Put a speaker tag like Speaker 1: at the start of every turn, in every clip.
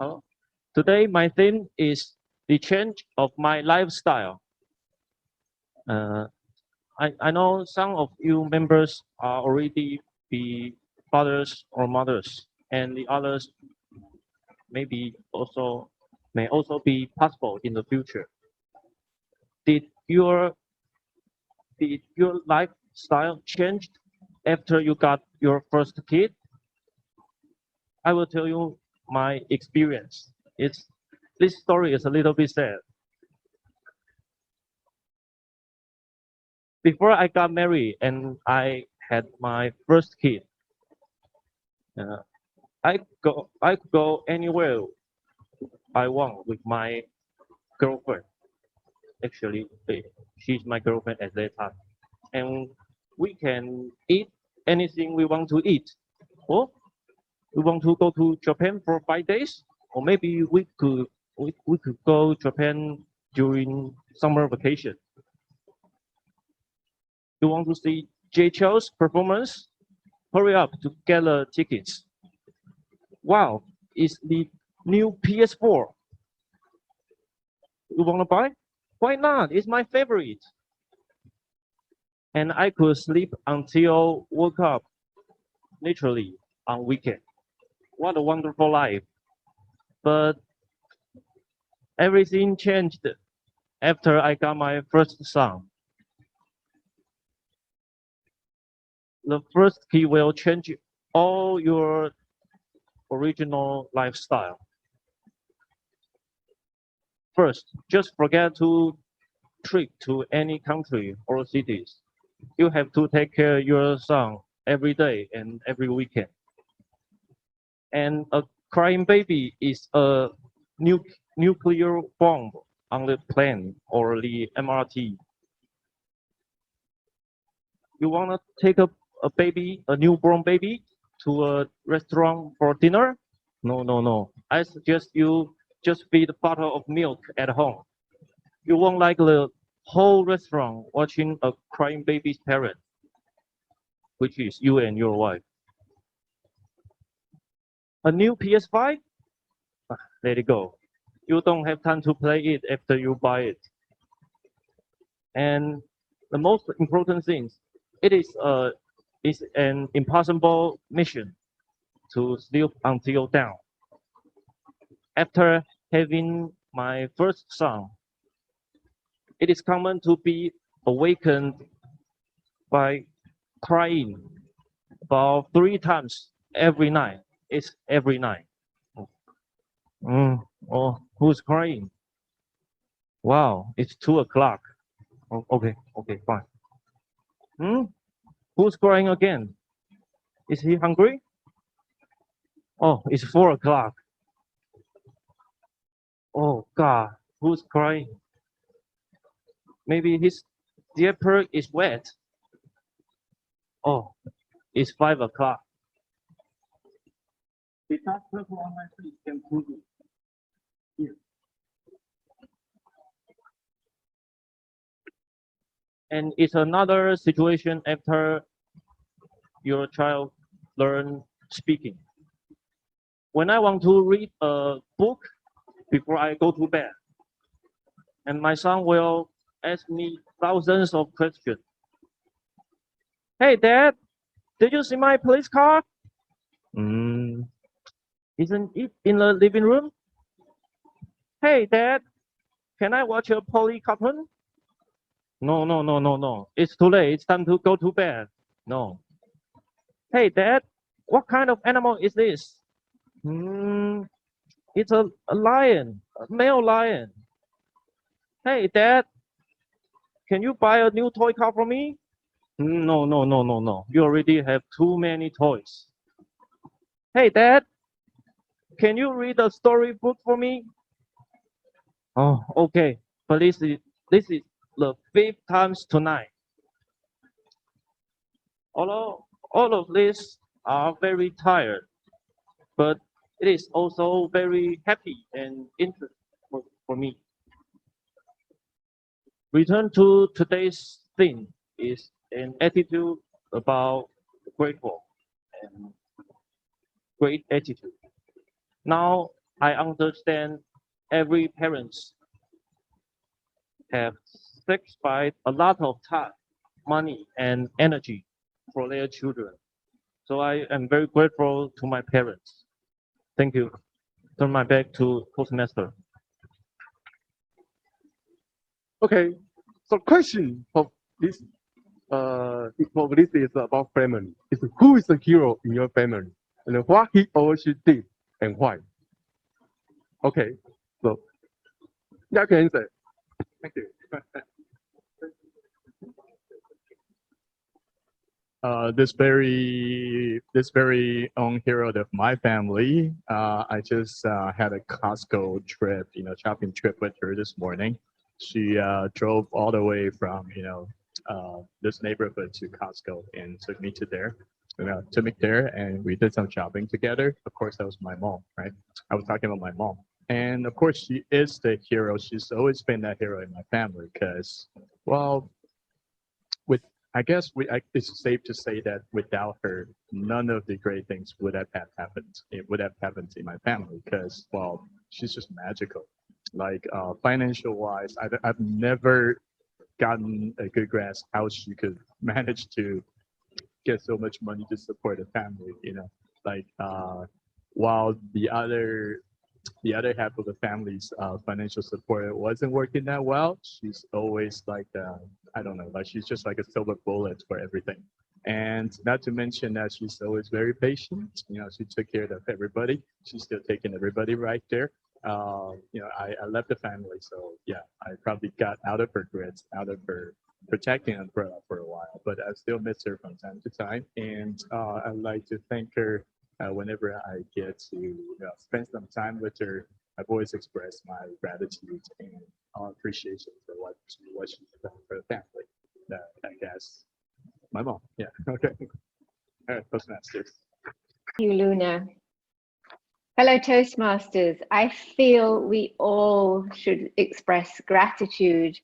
Speaker 1: Hello. Today, my theme is the change of my lifestyle. Uh, I know some of you members are already be fathers or mothers, and the others maybe also may also be possible in the future. Did your did your lifestyle change after you got your first kid? I will tell you my experience. It's this story is a little bit sad. Before I got married and I had my first kid, uh, I could go anywhere I want with my girlfriend. Actually, she's my girlfriend at that time, and we can eat anything we want to eat. Or we want to go to Japan for 5 days, or maybe we could go Japan during summer vacation. You want to see Jay Chou's performance? Hurry up to get the tickets. Wow, it's the new PS4. You want to buy? Why not? It's my favorite. And I could sleep until woke up, literally, on weekend. What a wonderful life. But everything changed after I got my first son. The first key will change all your original lifestyle. First, just forget to trip to any country or cities. You have to take care of your son every day and every weekend. And a crying baby is a nu- nuclear bomb on the plane or the MRT. You want to take a baby, a newborn baby, to a restaurant for dinner? No, no, no. I suggest you just feed a bottle of milk at home. You won't like the whole restaurant watching a crying baby's parent, which is you and your wife. A new PS5? Let it go. You don't have time to play it after you buy it. And the most important thing, it is an impossible mission to sleep until down. After having my first son, it is common to be awakened by crying about 3 times every night. It's every night. Oh, who's crying? Wow, it's 2 o'clock. Oh, okay, okay, fine. Hmm? Who's crying again? Is he hungry? Oh, it's 4 o'clock. Oh God, who's crying? Maybe his diaper is wet. Oh, it's 5 o'clock. The doctor on my face can prove it. Here. And it's another situation after your child learn speaking. When I want to read a book before I go to bed, and my son will ask me thousands of questions. Hey, Dad, did you see my police car? Mm, isn't it in the living room? Hey, Dad, can I watch a Polly cartoon? No, no, no, no, no. It's too late. It's time to go to bed. No. Hey, Dad, what kind of animal is this? Mm, it's a lion, a male lion. Hey, Dad, can you buy a new toy car for me? No, no, no, no, no. You already have too many toys. Hey, Dad, can you read a storybook for me? Oh, okay. But this is the fifth times tonight. Although all of these are very tired, but it is also very happy and interesting for me. Return to today's theme is an attitude about grateful and great attitude. Now I understand every parents have sacrificed a lot of time, money, and energy for their children. So I am very grateful to my parents. Thank you. Turn my back to Toastmaster.
Speaker 2: Okay, so question of this is about family. Is who is the hero in your family, and what he or she did and why? Okay, so yeah, can answer. Thank you.
Speaker 3: This very own hero of my family. I just had a Costco trip, shopping trip with her this morning. She drove all the way from this neighborhood to Costco and took me to there. Took me there, and we did some shopping together. Of course, that was my mom, right? I was talking about my mom, and of course, she is the hero. She's always been that hero in my family because, well, with I guess it's safe to say that without her, none of the great things would have happened. It would have happened in my family because, well, she's just magical. Like financial wise, I've never gotten a good grasp how she could manage to get so much money to support a family. Like while the other half of the family's financial support wasn't working that well, she's always like, I don't know, like she's just like a silver bullet for everything. And not to mention that she's always very patient. She took care of everybody. She's still taking everybody right there. I left the family, so yeah, I probably got out of her grids, out of her protecting umbrella for a while, but I still miss her from time to time. And I'd like to thank her whenever I get to spend some time with her. I've always expressed my gratitude and appreciation for what she's done for the family. I guess my mom. Yeah. Okay. All right, Toastmasters.
Speaker 4: Thank you, Luna. Fellow Toastmasters, I feel we all should express gratitude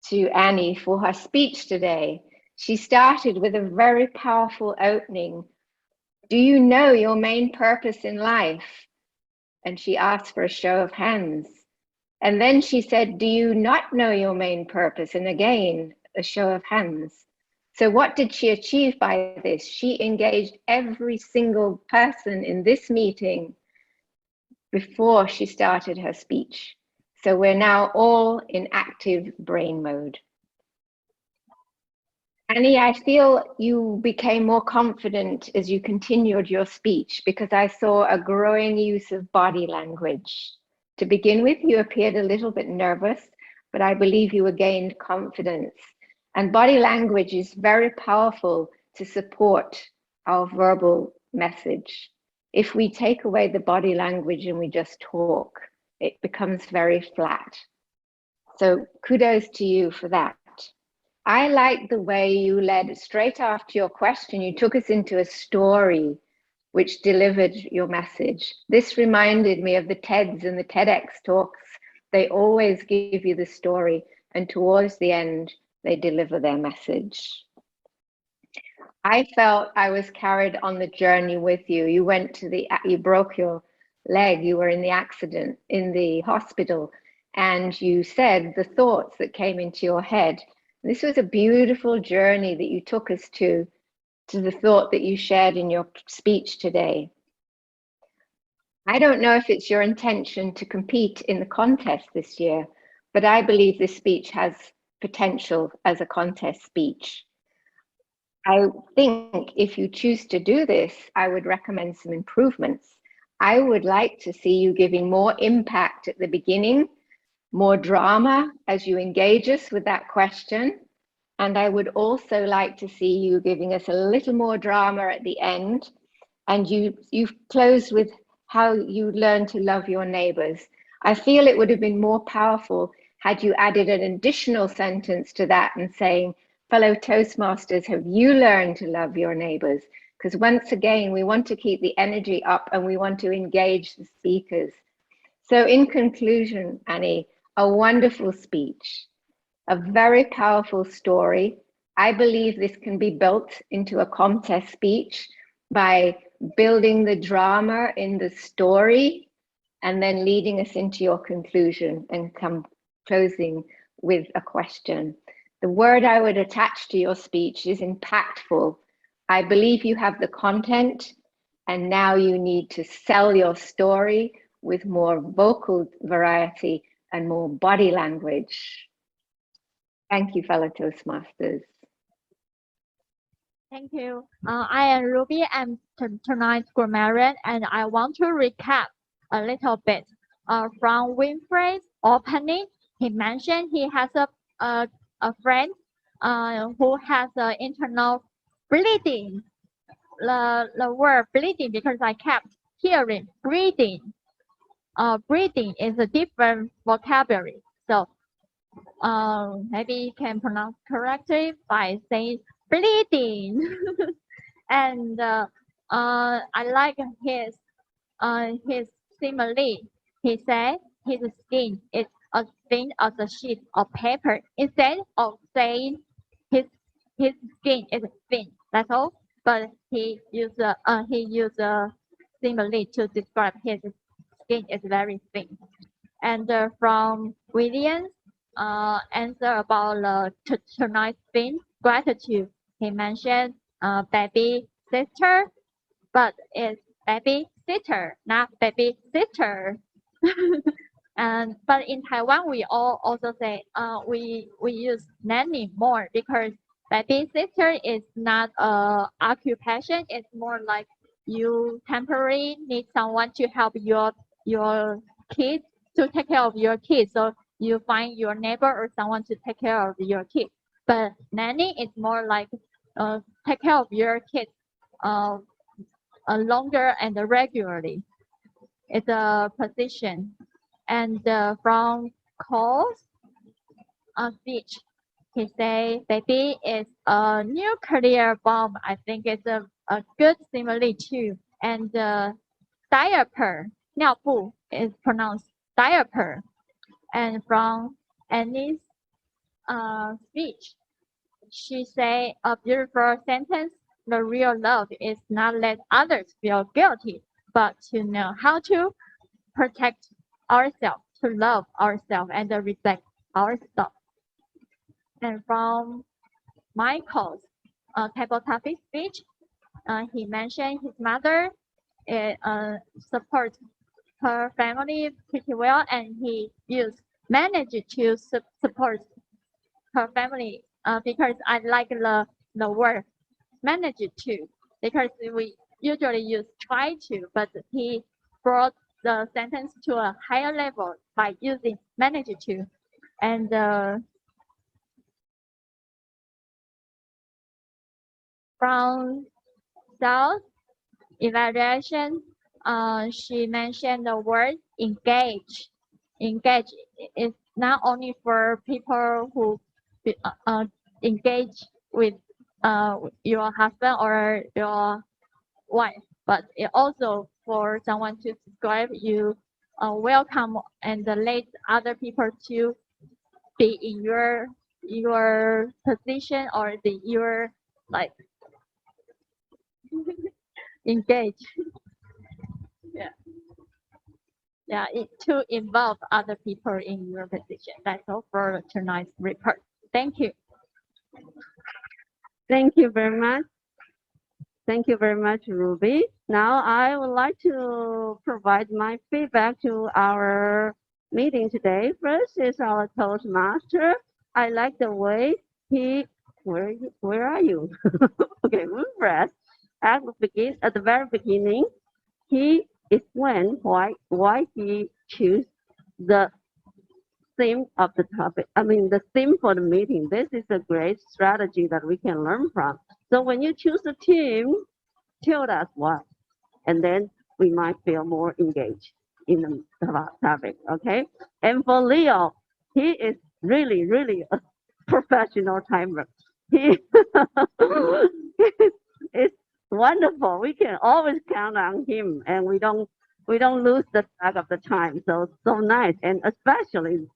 Speaker 4: to Annie for her speech today. She started with a very powerful opening. Do you know your main purpose in life? And she asked for a show of hands. And then she said, do you not know your main purpose? And again, a show of hands. So what did she achieve by this? She engaged every single person in this meeting before she started her speech. So we're now all in active brain mode. Annie, I feel you became more confident as you continued your speech because I saw a growing use of body language. To begin with, you appeared a little bit nervous, but I believe you gained confidence. And body language is very powerful to support our verbal message. If we take away the body language and we just talk, it becomes very flat. So kudos to you for that. I like the way you led straight after your question. You took us into a story which delivered your message. This reminded me of the TEDs and the TEDx talks. They always give you the story, and towards the end, they deliver their message. I felt I was carried on the journey with you. You broke your leg, you were in the accident, in the hospital, and you said the thoughts that came into your head. This was a beautiful journey that you took us to the thought that you shared in your speech today. I don't know if it's your intention to compete in the contest this year, but I believe this speech has potential as a contest speech. I think if you choose to do this, I would recommend some improvements. I would like to see you giving more impact at the beginning, more drama as you engage us with that question. And I would also like to see you giving us a little more drama at the end. And you've closed with how you learn to love your neighbors. I feel it would have been more powerful had you added an additional sentence to that and saying, fellow Toastmasters, have you learned to love your neighbors? Because once again, we want to keep the energy up and we want to engage the speakers. So in conclusion, Annie, a wonderful speech, a very powerful story. I believe this can be built into a contest speech by building the drama in the story and then leading us into your conclusion and closing with a question. The word I would attach to your speech is impactful. I believe you have the content, and now you need to sell your story with more vocal variety and more body language. Thank you, fellow Toastmasters.
Speaker 5: Thank you. I am Ruby. I'm tonight's grammarian, and I want to recap a little bit. From Winfrey's opening, he mentioned he has a friend who has internal bleeding. The word bleeding, because I kept hearing breathing. Breathing is a different vocabulary. So maybe you can pronounce correctly by saying bleeding. And I like his simile. He said his skin is as thin as a sheet of paper. Instead of saying his skin is thin, that's all. But he used a simile to describe his skin is very thin. And from William's answer about tonight's theme, gratitude, he mentioned baby sister, but it's baby sitter, not baby sister. And but in Taiwan, we all also say we use nanny more, because baby sitter is not a occupation. It's more like you temporarily need someone to help your kids, to take care of your kids. So you find your neighbor or someone to take care of your kids. But nanny is more like take care of your kids longer and regularly. It's a position. And from Cole's speech, he say baby is a nuclear bomb. I think it's a good simile too. And diaper, 尿布 is pronounced diaper. And from Annie's speech, she say a beautiful sentence: the real love is not let others feel guilty, but to know how to protect ourselves, to love ourselves, and respect ourselves. And from Michael's table topic speech, he mentioned his mother supports her family pretty well, and he managed to support her family because I like the word manage to, because we usually use try to, but he brought the sentence to a higher level by using manage to. And from South evaluation, she mentioned the word engage. Engage is not only for people who engage with your husband or your wife, but it also for someone to describe you welcome and let other people to be in your position or your like engage. Yeah, to involve other people in your position. That's all for tonight's report. Thank you.
Speaker 6: Thank you very much. Thank you very much, Ruby. Now I would like to provide my feedback to our meeting today. First is our Toastmaster. I like the way where are you? Okay, Wilfred, at the very beginning, he explained why he choose the theme of the topic. I mean, the theme for the meeting. This is a great strategy that we can learn from. So when you choose a theme, tell us why, and then we might feel more engaged in the topic. Okay. And for Leo, he is really a professional timer. He it's wonderful. We can always count on him, and we don't lose the track of the time. So nice, and especially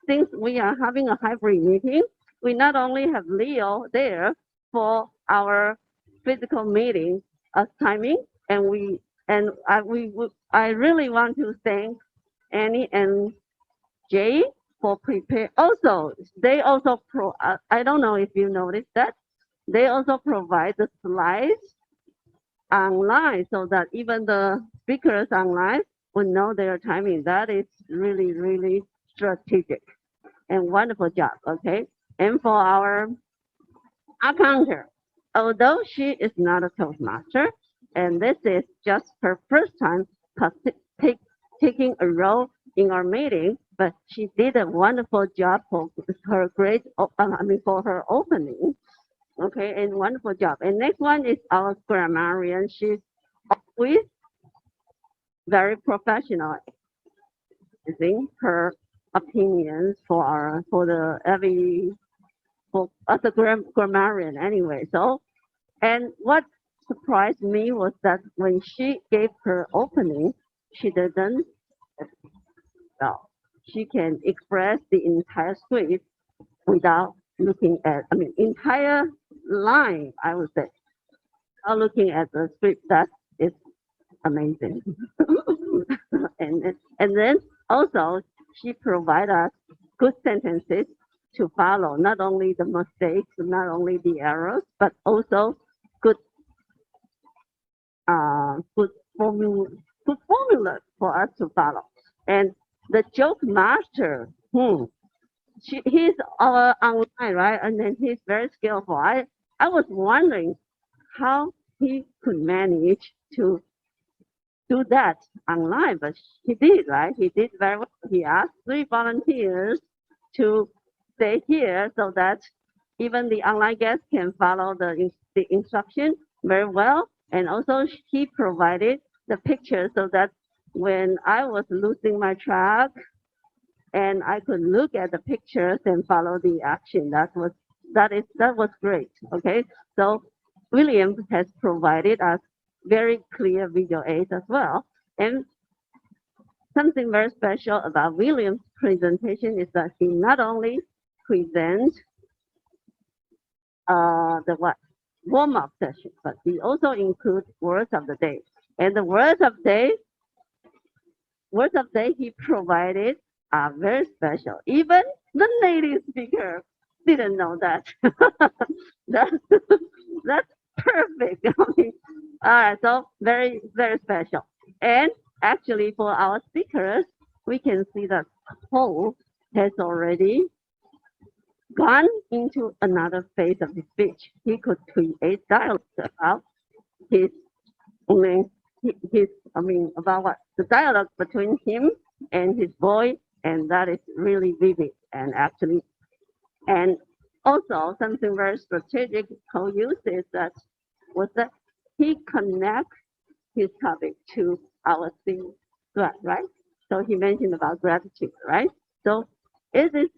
Speaker 6: since we are having a hybrid meeting, we not only have Leo there for our physical meeting timing, and I really want to thank Annie and Jay for prepare. Also, they also I don't know if you noticed that they also provide the slides online so that even the speakers online will know their timing. That is really, really strategic and wonderful job. Okay. And for our accountant, although she is not a Toastmaster, and this is just her first time taking a role in our meeting, but she did a wonderful job for her for her opening. Okay, and wonderful job. And next one is our grammarian. She's always very professional, using her opinions for as a grammarian anyway. So, and what surprised me was that when she gave her opening, she didn't. Well, she can express the entire script without looking at. Entire line. I would say, without looking at the script. That is amazing. and then also she provide us good sentences to follow, not only the mistakes, not only the errors, but also good good formulas for us to follow. And the joke master, he's online, right? And then he's very skillful. I was wondering how he could manage to do that online, but he did, right? He did very well. He asked 3 volunteers to stay here so that even the online guests can follow the instruction very well. And also he provided the picture so that when I was losing my track and I could look at the pictures and follow the action, that was great. Okay, so William has provided us very clear video aids as well. And something very special about William's presentation is that he not only presents the warm-up session, but he also includes words of the day. And the words of day he provided are very special. Even the native speaker didn't know that. That's perfect. All right, so very, very special. And actually for our speakers, we can see that Paul has already gone into another phase of the speech. He could create dialogue about about what? The dialogue between him and his boy, and that is really vivid and also something very strategic Paul uses that he connects his topic to our theme, right? So he mentioned about gratitude, right? So it's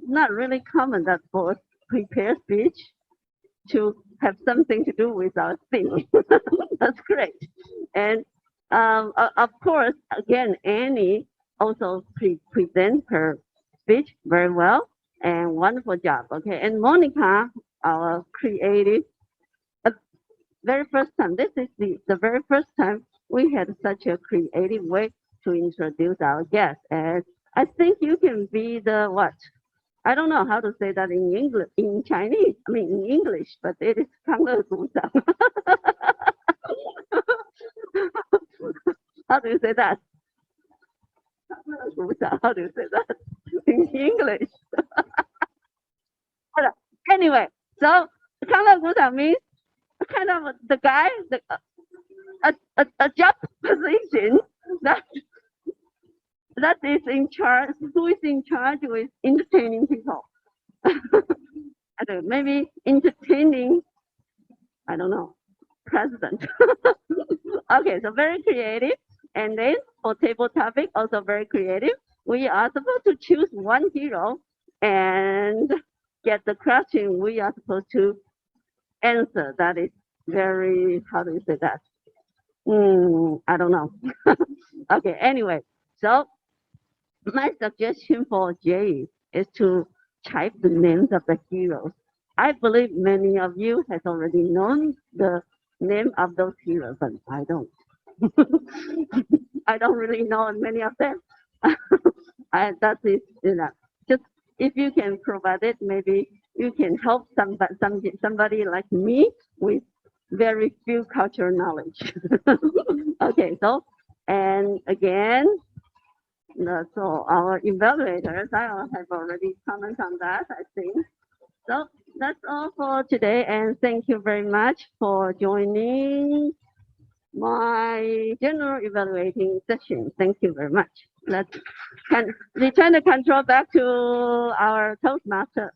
Speaker 6: not really common that for prepared speech to have something to do with our theme. That's great. And of course, again, Annie also presents her speech very well and wonderful job. Okay, and Monica, our creative, very first time. This is the very first time we had such a creative way to introduce our guests. And I think you can be the what? I don't know how to say that in English, in Chinese. In English, but it is 康乐鼓掌. How do you say that? 康乐鼓掌. How do you say that in English? Anyway, so 康乐鼓掌 means kind of the guy, a job position that is in charge, who is in charge with entertaining people. I don't know, maybe entertaining, I don't know, president. Okay, so very creative. And then for table topic, also very creative. We are supposed to choose one hero and get the question we are supposed to answer. That is very, how do you say that? I don't know. Okay, anyway, so my suggestion for Jay is to type the names of the heroes. I believe many of you has already known the name of those heroes, but I don't. I don't really know many of them. That is, just if you can provide it, maybe you can help somebody like me with very few cultural knowledge. Okay, so, and again, so our evaluators, I have already commented on that, I think. So that's all for today, and thank you very much for joining my general evaluating session. Thank you very much. Let's return the control back to our Toastmaster.